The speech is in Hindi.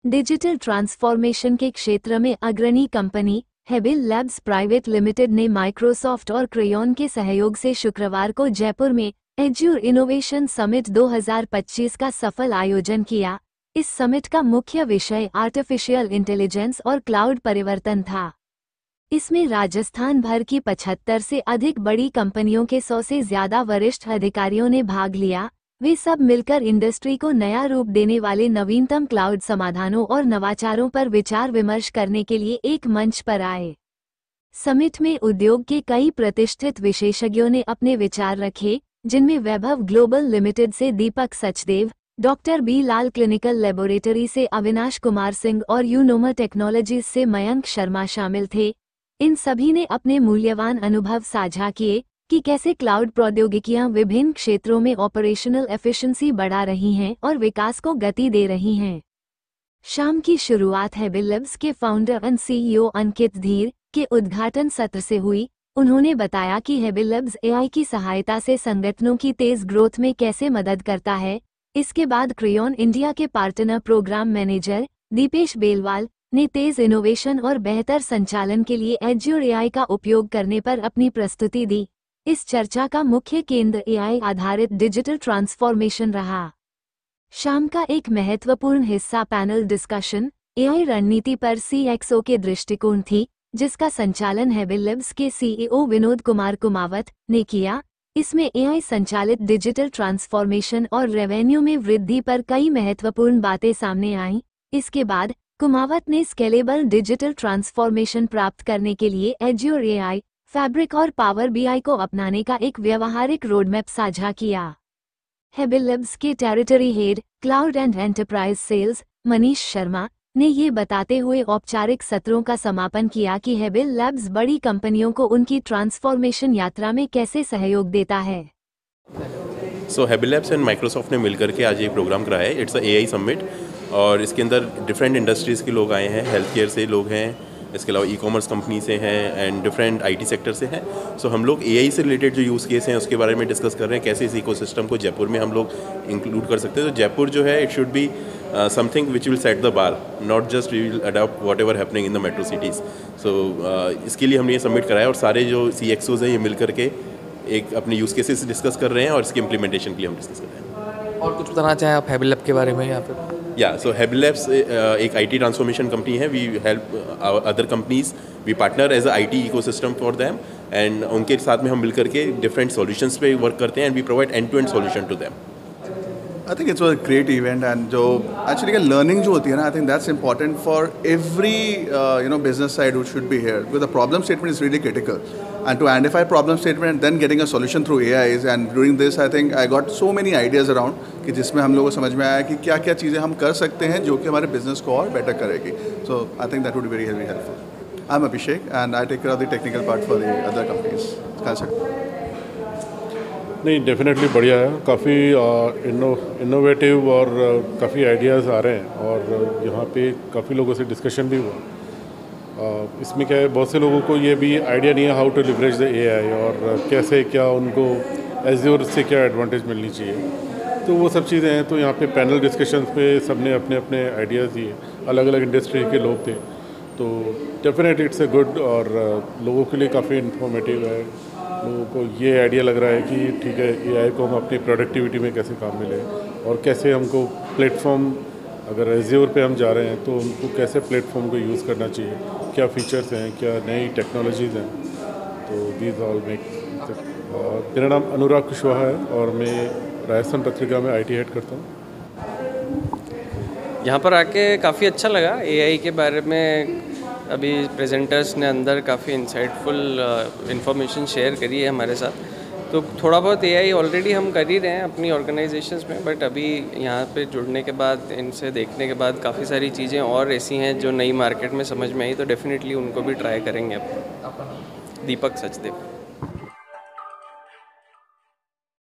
डिजिटल ट्रांसफॉर्मेशन के क्षेत्र में अग्रणी कंपनी हेबिल लैब्स प्राइवेट लिमिटेड ने माइक्रोसॉफ्ट और क्रेयॉन के सहयोग से शुक्रवार को जयपुर में एज्योर इनोवेशन समिट 2025 का सफल आयोजन किया। इस समिट का मुख्य विषय आर्टिफिशियल इंटेलिजेंस और क्लाउड परिवर्तन था। इसमें राजस्थान भर की 75 से अधिक बड़ी कंपनियों के 100 से ज्यादा वरिष्ठ अधिकारियों ने भाग लिया। वे सब मिलकर इंडस्ट्री को नया रूप देने वाले नवीनतम क्लाउड समाधानों और नवाचारों पर विचार विमर्श करने के लिए एक मंच पर आए। समिट में उद्योग के कई प्रतिष्ठित विशेषज्ञों ने अपने विचार रखे, जिनमें वैभव ग्लोबल लिमिटेड से दीपक सचदेव, डॉक्टर बी लाल क्लिनिकल लेबोरेटरी से अविनाश कुमार सिंह और यूनोमा टेक्नोलॉजीज से मयंक शर्मा शामिल थे। इन सभी ने अपने मूल्यवान अनुभव साझा किए कि कैसे क्लाउड प्रौद्योगिकियां विभिन्न क्षेत्रों में ऑपरेशनल एफिशिएंसी बढ़ा रही हैं और विकास को गति दे रही हैं। शाम की शुरुआत हेबिल लैब्स के फाउंडर एंड सीईओ अंकित धीर के उद्घाटन सत्र से हुई। उन्होंने बताया कि हेबिल लैब्स एआई की सहायता से संगठनों की तेज ग्रोथ में कैसे मदद करता है। इसके बाद क्रेयॉन इंडिया के partner programme manager Deepesh Belwal ने तेज इनोवेशन और बेहतर संचालन के लिए एज्योर एआई का उपयोग करने पर अपनी प्रस्तुति दी। इस चर्चा का मुख्य केंद्र एआई आधारित डिजिटल ट्रांसफॉर्मेशन रहा। शाम का एक महत्वपूर्ण हिस्सा पैनल डिस्कशन एआई रणनीति पर सीएक्सओ के दृष्टिकोण थी, जिसका संचालन हेबिल लैब्स के सीईओ विनोद कुमार कुमावत ने किया। इसमें एआई संचालित डिजिटल ट्रांसफॉर्मेशन और रेवेन्यू में वृद्धि पर कई महत्वपूर्ण बातें सामने आईं। इसके बाद कुमावत ने स्केलेबल डिजिटल ट्रांसफॉर्मेशन प्राप्त करने के लिए एज्योर एआई, फैब्रिक और पावर बीआई को अपनाने का एक व्यावहारिक रोडमैप साझा किया। हेबिल लैब्स के territory head cloud and enterprise sales Manish Sharma ने ये बताते हुए औपचारिक सत्रों का समापन किया कि हेबिल लैब्स बड़ी कंपनियों को उनकी ट्रांसफॉर्मेशन यात्रा में कैसे सहयोग देता है। हेबिल लैब्स एंड माइक्रोसॉफ्ट ने मिलकर के आज ये प्रोग्राम कराया है। इट्स एआई समिट और इसके अंदर डिफरेंट इंडस्ट्रीज़ के लोग आए हैं, हेल्थ केयर से लोग हैं, इसके अलावा ई-कॉमर्स कंपनी से हैं एंड डिफरेंट आईटी सेक्टर से हैं। सो हम लोग एआई से रिलेटेड जो यूज़ केस हैं उसके बारे में डिस्कस कर रहे हैं, कैसे इस इकोसिस्टम को जयपुर में हम लोग इंक्लूड कर सकते हैं। तो जयपुर जो है it should be something which will set the bar, not just we will adopt whatever happening in the metro cities. So इसके लिए हमने ये सबमिट कराया और सारे जो सीएक्सओज हैं ये मिल करके एक अपने यूज़ केसेस डिस्कस कर रहे हैं और इसके इम्प्लीमेंटेशन के लिए हम डिस्कस कर रहे हैं। और कुछ बताना चाहें आप हेबिल लैब के बारे में यहाँ पे? सो हेबिल लैब्स एक आईटी ट्रांसफॉर्मेशन कंपनी है। We help other companies, we partner as a IT ecosystem for them and उनके साथ में हम मिलकर के डिफरेंट सॉल्यूशंस पे वर्क करते हैं and we provide end to end solution to them. I think it's a great event and जो एक्चुअली लर्निंग जो होती है ना, I think that's important for every business side which should be here because the problem statement is really critical and to identify problem statement and then getting a solution through AIs and during this I think I got so many ideas around कि जिसमें हम लोगों को समझ में आया कि क्या क्या चीज़ें हम कर सकते हैं जो कि हमारे बिजनेस को और बेटर करेगी। So I think that would be very helpful. I'm Abhishek and I take care of the technical part for the other companies. नहीं, डेफिनेटली बढ़िया है। काफ़ी इनोवेटिव और काफ़ी आइडियाज़ आ रहे हैं और यहाँ पे काफ़ी लोगों से डिस्कशन भी हुआ। इसमें क्या है, बहुत से लोगों को ये भी आइडिया नहीं है how to leverage the AI और कैसे क्या उनको एज्योर से क्या एडवांटेज मिलनी चाहिए। तो वो सब चीज़ें हैं। तो यहाँ पे पैनल डिस्कशंस पे सबने अपने अपने आइडियाज़ दिए, अलग अलग इंडस्ट्री के लोग थे। तो डेफिनेटली इट्स ए गुड और लोगों के लिए काफ़ी इन्फॉर्मेटिव है। लोगों को ये आइडिया लग रहा है कि ठीक है, एआई को हम अपनी प्रोडक्टिविटी में कैसे काम मिले और कैसे हमको प्लेटफॉर्म, अगर एज्योर पे हम जा रहे हैं तो उनको कैसे प्लेटफॉर्म को यूज़ करना चाहिए, क्या फीचर्स हैं, क्या नई टेक्नोलॉजीज़ हैं। तो दीज ऑल मेक। मेरा नाम अनुराग कुशवाहा है और मैं राजस्थान पत्रिका में आईटी हेड करता हूँ। यहाँ पर आके काफ़ी अच्छा लगा। एआई के बारे में अभी प्रेजेंटर्स ने अंदर काफ़ी इंसाइटफुल इंफॉर्मेशन शेयर करी है हमारे साथ। तो थोड़ा बहुत एआई ऑलरेडी हम कर ही रहे हैं अपनी ऑर्गेनाइजेशंस में, बट अभी यहाँ पे जुड़ने के बाद, इनसे देखने के बाद काफ़ी सारी चीज़ें और ऐसी हैं जो नई मार्केट में समझ में आई, तो डेफिनेटली उनको भी ट्राई करेंगे। दीपक सचदेव।